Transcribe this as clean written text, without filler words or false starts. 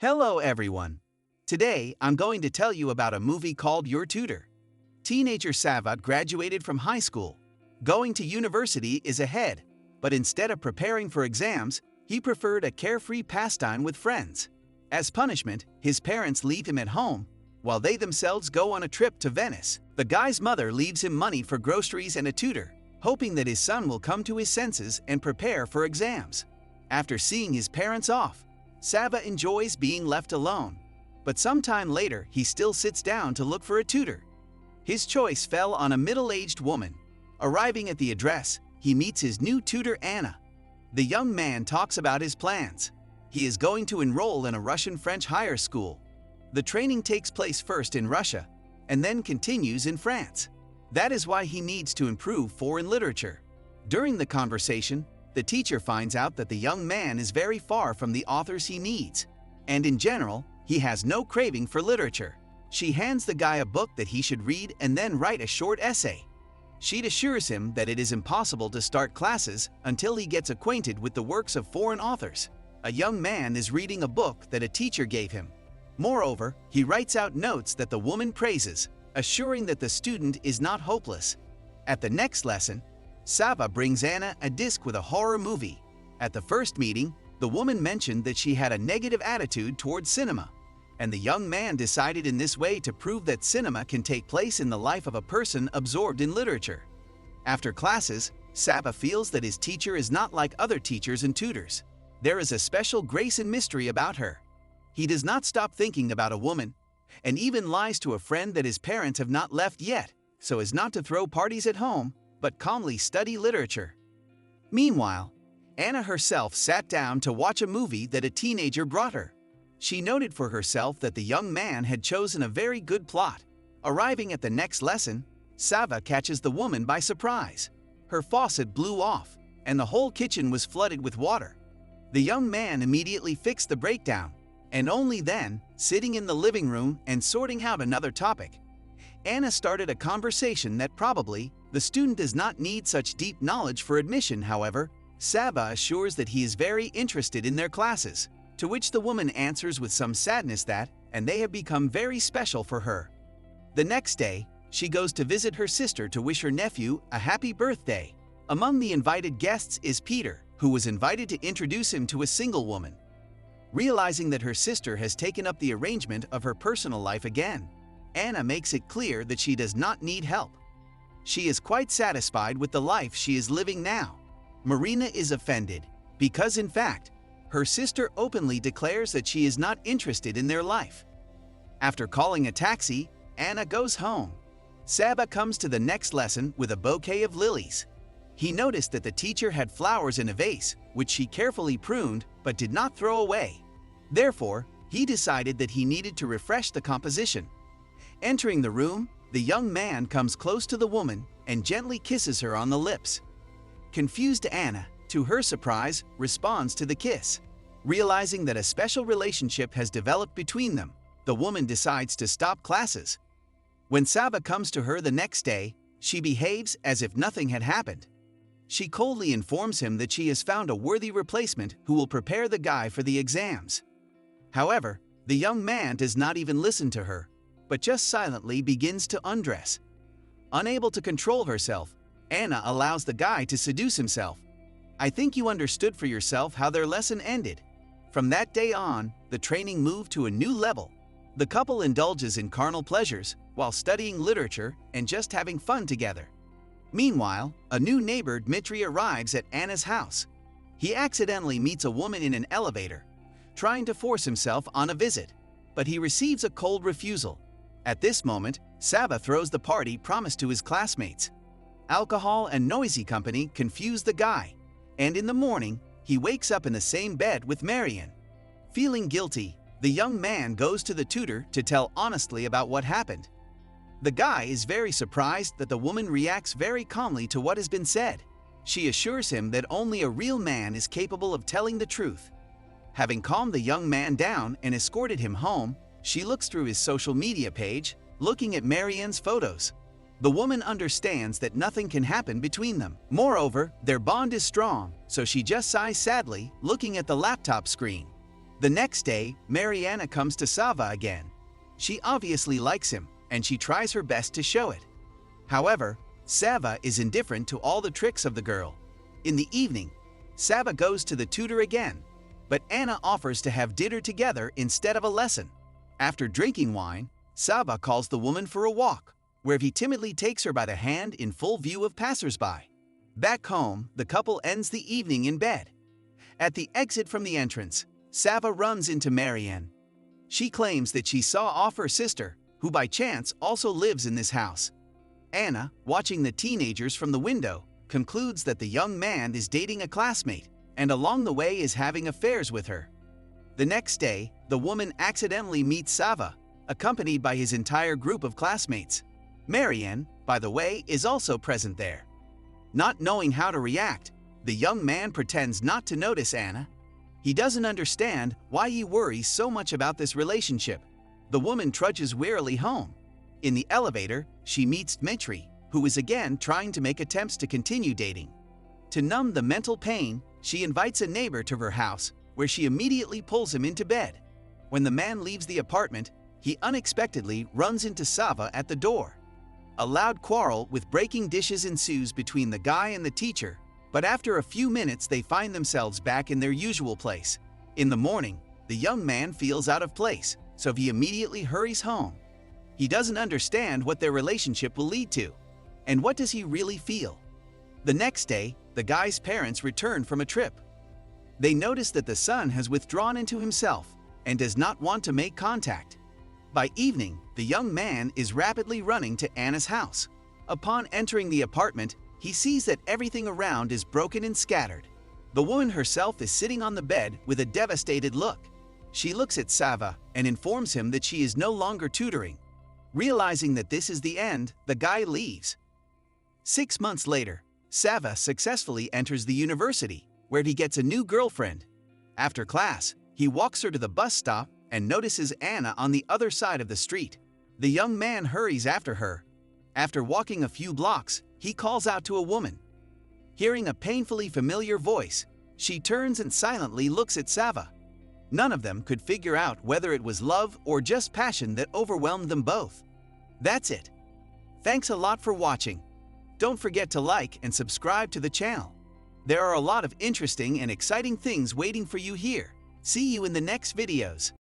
Hello everyone. Today I'm going to tell you about a movie called Your Tutor. Teenager Savat graduated from high school. Going to university is ahead, but instead of preparing for exams, he preferred a carefree pastime with friends. As punishment, his parents leave him at home, while they themselves go on a trip to Venice. The guy's mother leaves him money for groceries and a tutor, hoping that his son will come to his senses and prepare for exams. After seeing his parents off, Sava enjoys being left alone, but sometime later he still sits down to look for a tutor. His choice fell on a middle-aged woman. Arriving at the address, he meets his new tutor Anna. The young man talks about his plans. He is going to enroll in a Russian-French higher school. The training takes place first in Russia, and then continues in France. That is why he needs to improve foreign literature. During the conversation, the teacher finds out that the young man is very far from the authors he needs, and in general, he has no craving for literature. She hands the guy a book that he should read and then write a short essay. She assures him that it is impossible to start classes until he gets acquainted with the works of foreign authors. A young man is reading a book that a teacher gave him. Moreover, he writes out notes that the woman praises, assuring that the student is not hopeless. At the next lesson, Sava brings Anna a disc with a horror movie. At the first meeting, the woman mentioned that she had a negative attitude towards cinema, and the young man decided in this way to prove that cinema can take place in the life of a person absorbed in literature. After classes, Sava feels that his teacher is not like other teachers and tutors. There is a special grace and mystery about her. He does not stop thinking about a woman, and even lies to a friend that his parents have not left yet, so as not to throw parties at home, but calmly study literature. Meanwhile, Anna herself sat down to watch a movie that a teenager brought her. She noted for herself that the young man had chosen a very good plot. Arriving at the next lesson, Sava catches the woman by surprise. Her faucet blew off, and the whole kitchen was flooded with water. The young man immediately fixed the breakdown, and only then, sitting in the living room and sorting out another topic, Anna started a conversation that probably the student does not need such deep knowledge for admission. However, Sava assures that he is very interested in their classes, to which the woman answers with some sadness that, and they have become very special for her. The next day, she goes to visit her sister to wish her nephew a happy birthday. Among the invited guests is Peter, who was invited to introduce him to a single woman. Realizing that her sister has taken up the arrangement of her personal life again, Anna makes it clear that she does not need help. She is quite satisfied with the life she is living now. Marina is offended, because in fact, her sister openly declares that she is not interested in their life. After calling a taxi, Anna goes home. Sava comes to the next lesson with a bouquet of lilies. He noticed that the teacher had flowers in a vase, which she carefully pruned but did not throw away. Therefore, he decided that he needed to refresh the composition. Entering the room, the young man comes close to the woman and gently kisses her on the lips. Confused Anna, to her surprise, responds to the kiss. Realizing that a special relationship has developed between them, the woman decides to stop classes. When Sava comes to her the next day, she behaves as if nothing had happened. She coldly informs him that she has found a worthy replacement who will prepare the guy for the exams. However, the young man does not even listen to her, but just silently begins to undress. Unable to control herself, Anna allows the guy to seduce himself. I think you understood for yourself how their lesson ended. From that day on, the training moved to a new level. The couple indulges in carnal pleasures while studying literature and just having fun together. Meanwhile, a new neighbor Dmitri arrives at Anna's house. He accidentally meets a woman in an elevator, trying to force himself on a visit, but he receives a cold refusal. At this moment, Sava throws the party promised to his classmates. Alcohol and noisy company confuse the guy, and in the morning, he wakes up in the same bed with Marian. Feeling guilty, the young man goes to the tutor to tell honestly about what happened. The guy is very surprised that the woman reacts very calmly to what has been said. She assures him that only a real man is capable of telling the truth. Having calmed the young man down and escorted him home, she looks through his social media page, looking at Marianne's photos. The woman understands that nothing can happen between them. Moreover, their bond is strong, so she just sighs sadly, looking at the laptop screen. The next day, Mariana comes to Sava again. She obviously likes him, and she tries her best to show it. However, Sava is indifferent to all the tricks of the girl. In the evening, Sava goes to the tutor again, but Anna offers to have dinner together instead of a lesson. After drinking wine, Sava calls the woman for a walk, where he timidly takes her by the hand in full view of passersby. Back home, the couple ends the evening in bed. At the exit from the entrance, Sava runs into Marianne. She claims that she saw off her sister, who by chance also lives in this house. Anna, watching the teenagers from the window, concludes that the young man is dating a classmate and along the way is having affairs with her. The next day, the woman accidentally meets Sava, accompanied by his entire group of classmates. Marianne, by the way, is also present there. Not knowing how to react, the young man pretends not to notice Anna. He doesn't understand why he worries so much about this relationship. The woman trudges wearily home. In the elevator, she meets Dmitri, who is again trying to make attempts to continue dating. To numb the mental pain, she invites a neighbor to her house, where she immediately pulls him into bed. When the man leaves the apartment, he unexpectedly runs into Sava at the door. A loud quarrel with breaking dishes ensues between the guy and the teacher, but after a few minutes they find themselves back in their usual place. In the morning, the young man feels out of place, so he immediately hurries home. He doesn't understand what their relationship will lead to. And what does he really feel? The next day, the guy's parents return from a trip. They notice that the son has withdrawn into himself and does not want to make contact. By evening, the young man is rapidly running to Anna's house. Upon entering the apartment, he sees that everything around is broken and scattered. The woman herself is sitting on the bed with a devastated look. She looks at Sava and informs him that she is no longer tutoring. Realizing that this is the end, the guy leaves. 6 months later, Sava successfully enters the university, where he gets a new girlfriend. After class, he walks her to the bus stop and notices Anna on the other side of the street. The young man hurries after her. After walking a few blocks, he calls out to a woman. Hearing a painfully familiar voice, she turns and silently looks at Sava. None of them could figure out whether it was love or just passion that overwhelmed them both. That's it. Thanks a lot for watching. Don't forget to like and subscribe to the channel. There are a lot of interesting and exciting things waiting for you here. See you in the next videos.